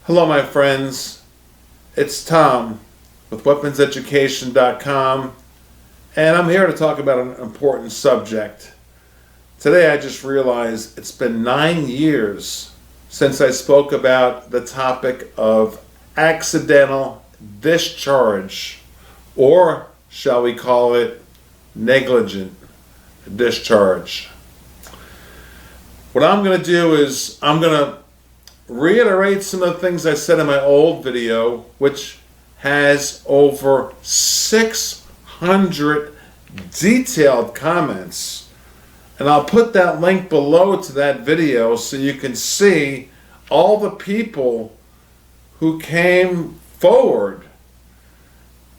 Hello, my friends. It's Tom with weaponseducation.com, and I'm here to talk about an important subject. Today, I just realized it's been 9 years since I spoke about the topic of accidental discharge, or shall we call it negligent discharge. What I'm going to do is I'm going to reiterate some of the things I said in my old video, which has over 600 detailed comments. And I'll put that link below to that video so you can see all the people who came forward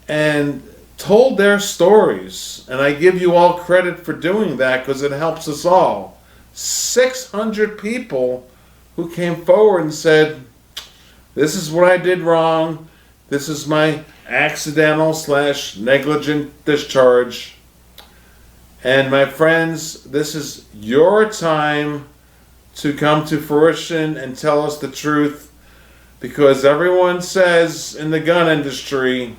and told their stories. And I give you all credit for doing that because it helps us all. 600 people who came forward and said, this is what I did wrong. This is my accidental / negligent discharge. And my friends, this is your time to come to fruition and tell us the truth, because everyone says in the gun industry,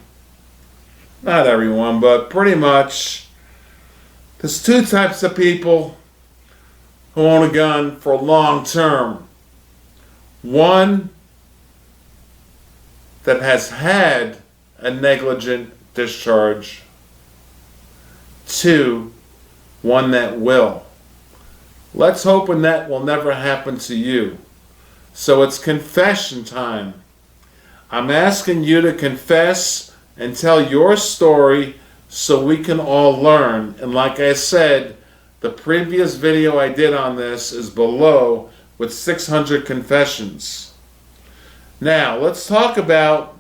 not everyone, but pretty much, there's two types of people who own a gun for long term. One that has had a negligent discharge. Two, one that will. Let's hope that will never happen to you. So it's confession time. I'm asking you to confess and tell your story so we can all learn. And like I said, the previous video I did on this is below with 600 confessions. Now, let's talk about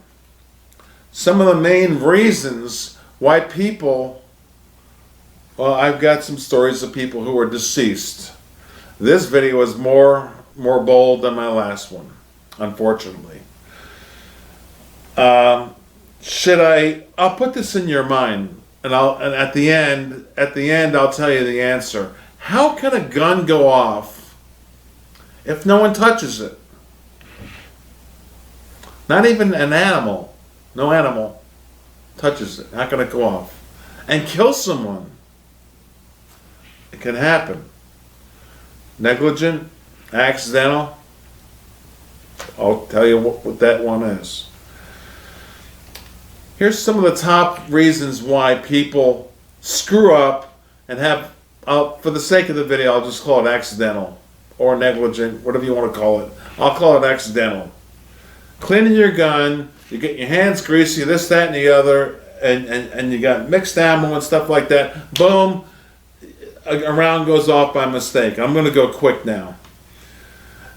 some of the main reasons why people, well, I've got some stories of people who are deceased. This video is more bold than my last one, unfortunately. I'll put this in your mind, and at the end I'll tell you the answer. How can a gun go off if no one touches it? Not even an animal. No animal touches it. How can it go off? And kill someone? It can happen. Negligent, accidental. I'll tell you what that one is. Here's some of the top reasons why people screw up and have, for the sake of the video, I'll just call it accidental or negligent, whatever you want to call it. I'll call it accidental. Cleaning your gun, you get your hands greasy, this, that, and the other, and you got mixed ammo and stuff like that. Boom, a round goes off by mistake. I'm going to go quick now.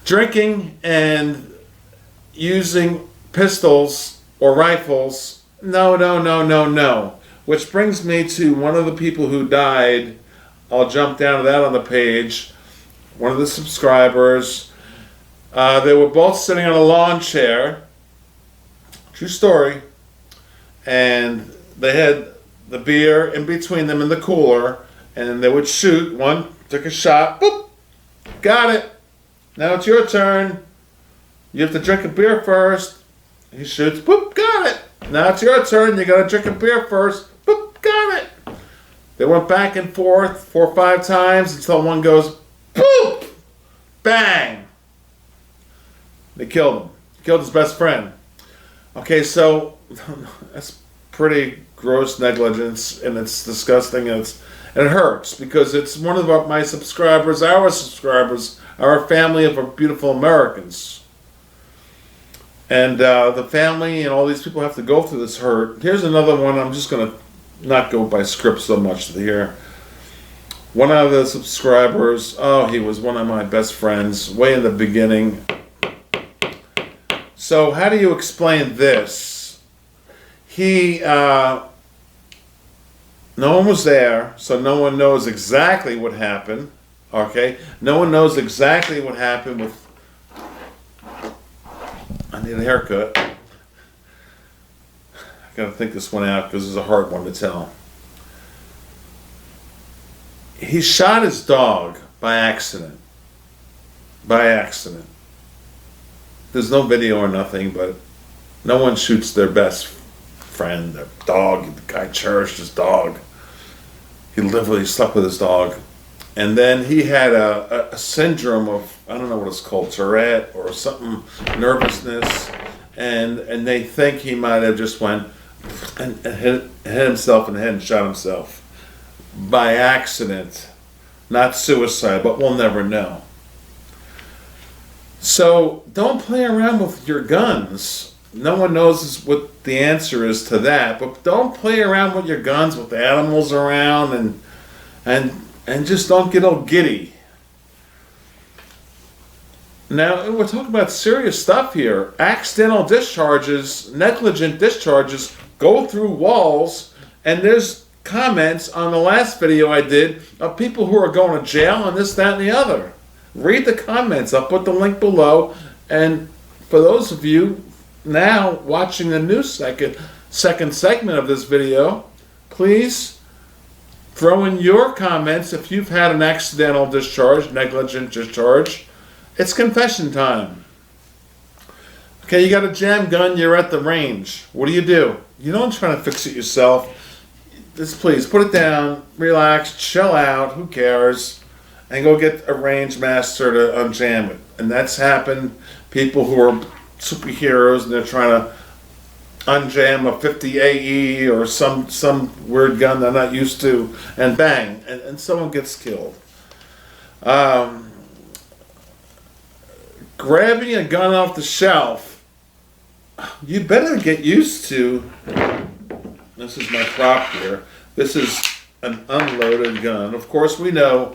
Drinking and using pistols or rifles, no. Which brings me to one of the people who died. I'll jump down to that on the page. One of the subscribers. They were both sitting on a lawn chair. True story. And they had the beer in between them in the cooler, and they would shoot. One took a shot. Boop. Got it. Now it's your turn. You have to drink a beer first. He shoots. Boop. Got it. Now it's your turn. You got to drink a beer first. Boop. Got it. They went back and forth 4 or 5 times until one goes, boop. Bang. They killed him. Killed his best friend. Okay, so that's pretty gross negligence, and it's disgusting, and it hurts because it's one of my subscribers, our subscribers, our family of beautiful Americans. And the family and all these people have to go through this hurt. Here's another one. I'm just going to not go by script so much here. One of the subscribers, he was one of my best friends way in the beginning. So how do you explain this? No one was there, so no one knows exactly what happened. Okay? No one knows exactly what happened with... I need a haircut. I gotta think this one out because it's a hard one to tell. He shot his dog by accident. there's no video or nothing, but no one shoots their best friend, their dog. The guy cherished his dog. He literally slept with his dog. And then he had a syndrome of, I don't know what it's called, Tourette or something, nervousness. And they think he might have just went and hit himself in the head and shot himself by accident. Not suicide, but we'll never know. So don't play around with your guns. No one knows what the answer is to that, but don't play around with your guns with animals around and just don't get all giddy. Now, we're talking about serious stuff here. Accidental discharges, negligent discharges go through walls, and there's comments on the last video I did of people who are going to jail and this, that, and the other. Read the comments. I'll put the link below. And for those of you now watching the new second segment of this video, please throw in your comments if you've had an accidental discharge, negligent discharge. It's confession time. Okay, you got a jam gun, you're at the range. What do? You don't try to fix it yourself. Just please put it down, relax, chill out, who cares, and go get a range master to unjam it. And that's happened. People who are superheroes and they're trying to unjam a 50 AE or some weird gun they're not used to, and bang, and someone gets killed. Grabbing a gun off the shelf, you better get used to. This is my prop here. This is an unloaded gun. Of course, we know,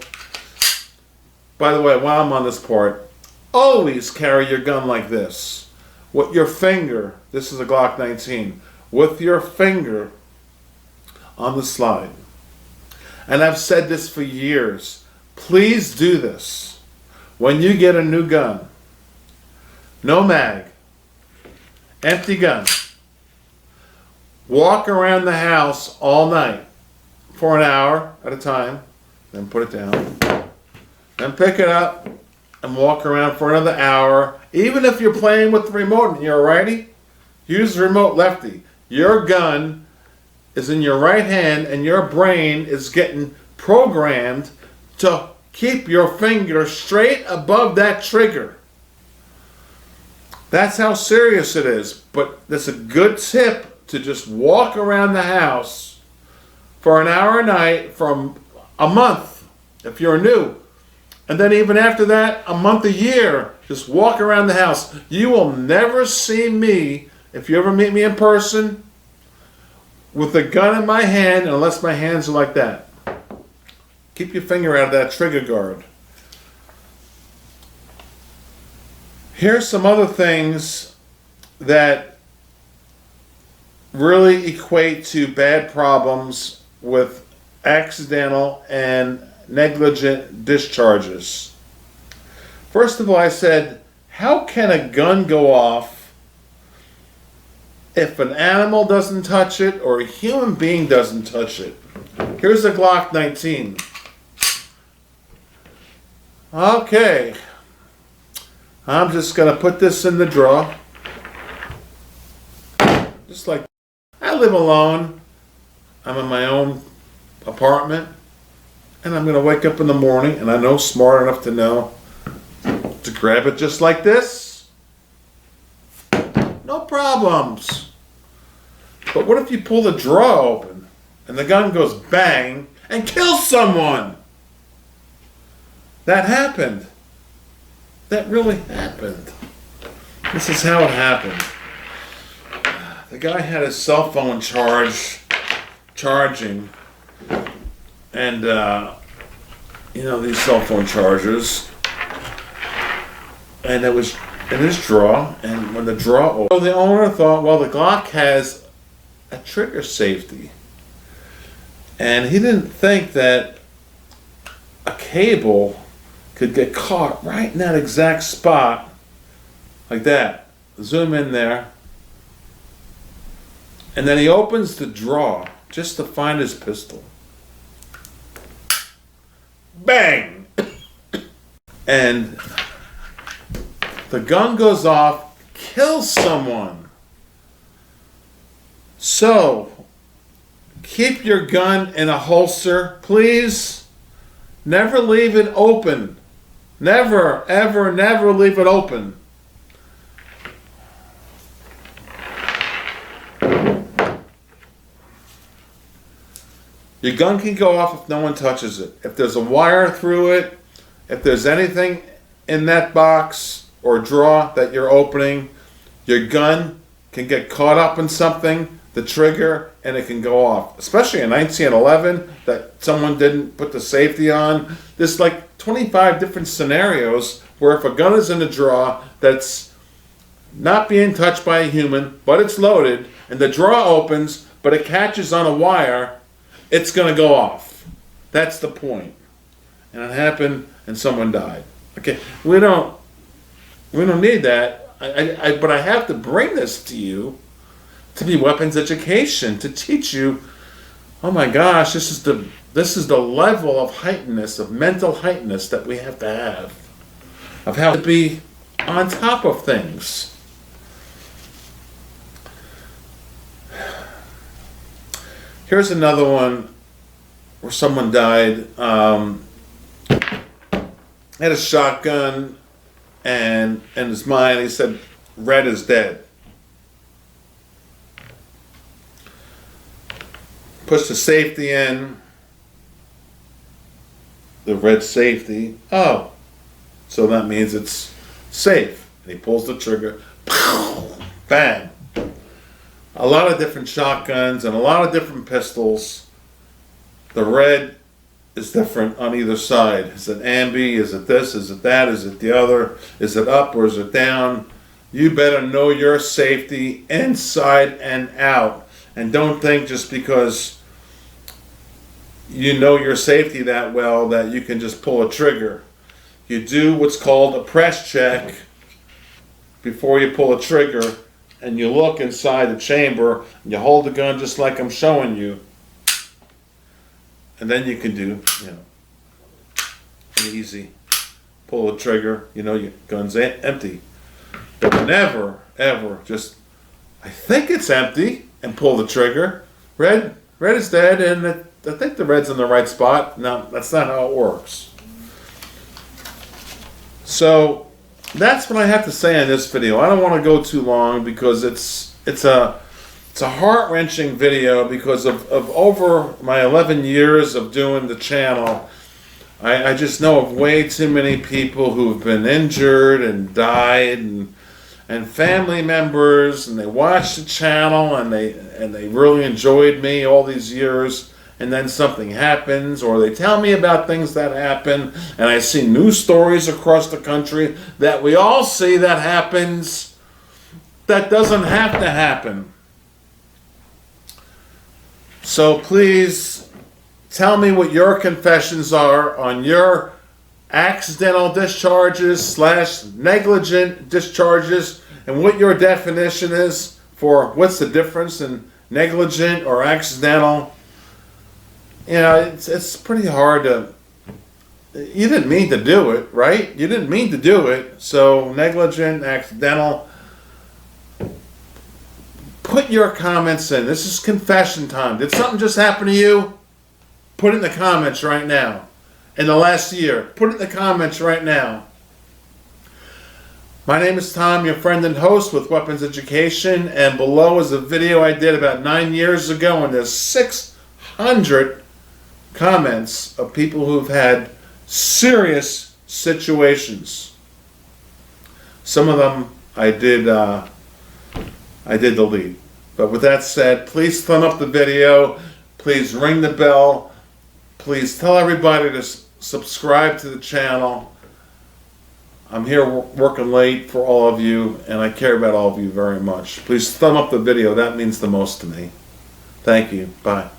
by the way, while I'm on this part, always carry your gun like this. With your finger, this is a Glock 19, with your finger on the slide. And I've said this for years. Please do this. When you get a new gun, no mag, empty gun, walk around the house all night for an hour at a time, then put it down, then pick it up and walk around for another hour. Even if you're playing with the remote and you're a righty, use the remote lefty. Your gun is in your right hand and your brain is getting programmed to keep your finger straight above that trigger. That's how serious it is. But that's a good tip to just walk around the house for an hour a night for a month if you're new. And then even after that, a month a year, just walk around the house. You will never see me, if you ever meet me in person, with a gun in my hand unless my hands are like that. Keep your finger out of that trigger guard. Here's some other things that really equate to bad problems with accidental and negligent discharges. First of all, I said, how can a gun go off if an animal doesn't touch it or a human being doesn't touch it? Here's a Glock 19. Okay. I'm just going to put this in the drawer. Just like I live alone. I'm in my own apartment. And I'm going to wake up in the morning and I know smart enough to know to grab it just like this. No problems. But what if you pull the drawer open and the gun goes bang and kills someone? That happened. That really happened. This is how it happened. The guy had his cell phone charging, and you know, these cell phone chargers, and it was in his drawer, and when the drawer opened, so the owner thought, well, the Glock has a trigger safety, and he didn't think that a cable could get caught right in that exact spot, like that. Zoom in there. And then he opens the drawer just to find his pistol. Bang! And the gun goes off, kills someone. So, keep your gun in a holster, please. Never leave it open. Never, ever, never leave it open. Your gun can go off if no one touches it. If there's a wire through it, if there's anything in that box or drawer that you're opening, your gun can get caught up in something, the trigger, and it can go off. Especially in 1911 that someone didn't put the safety on. There's like 25 different scenarios where if a gun is in a drawer that's not being touched by a human, but it's loaded, and the drawer opens, but it catches on a wire, it's going to go off. That's the point. And it happened, and someone died. Okay, we don't need that. But I have to bring this to you to be weapons education, to teach you. Oh my gosh, this is the level of heightenedness, of mental heightenedness that we have to have, of how to be on top of things. Here's another one where someone died. Had a shotgun, and in his mind he said, "Red is dead." Pushed the safety in. The red safety. Oh, so that means it's safe. And he pulls the trigger. Bang. A lot of different shotguns and a lot of different pistols. The red is different on either side. Is it ambi? Is it this? Is it that? Is it the other? Is it up or is it down? You better know your safety inside and out. And don't think just because you know your safety that well that you can just pull a trigger. You do what's called a press check before you pull a trigger, and you look inside the chamber, and you hold the gun just like I'm showing you, and then you can do, an easy pull the trigger. Your gun's empty. But never, ever just, I think it's empty, and pull the trigger. Red is dead, and I think the red's in the right spot. No, that's not how it works. So that's what I have to say in this video. I don't want to go too long because it's a heart-wrenching video because of over my 11 years of doing the channel. I just know of way too many people who've been injured and died, and family members, and they watched the channel and they really enjoyed me all these years, and then something happens, or they tell me about things that happen, and I see news stories across the country that we all see that happens, that doesn't have to happen. So please tell me what your confessions are on your accidental discharges / negligent discharges, and what your definition is for what's the difference in negligent or accidental. It's pretty hard to, you didn't mean to do it, right? You didn't mean to do it. So negligent, accidental. Put your comments in. This is confession time. Did something just happen to you? Put it in the comments right now. In the last year, put it in the comments right now. My name is Tom, your friend and host with Weapons Education, and below is a video I did about 9 years ago, and there's 600 comments of people who've had serious situations. Some of them I did delete. But with that said, please thumb up the video, please ring the bell, please tell everybody to subscribe to the channel. I'm here working late for all of you, and I care about all of you very much. Please thumb up the video. That means the most to me. Thank you. Bye.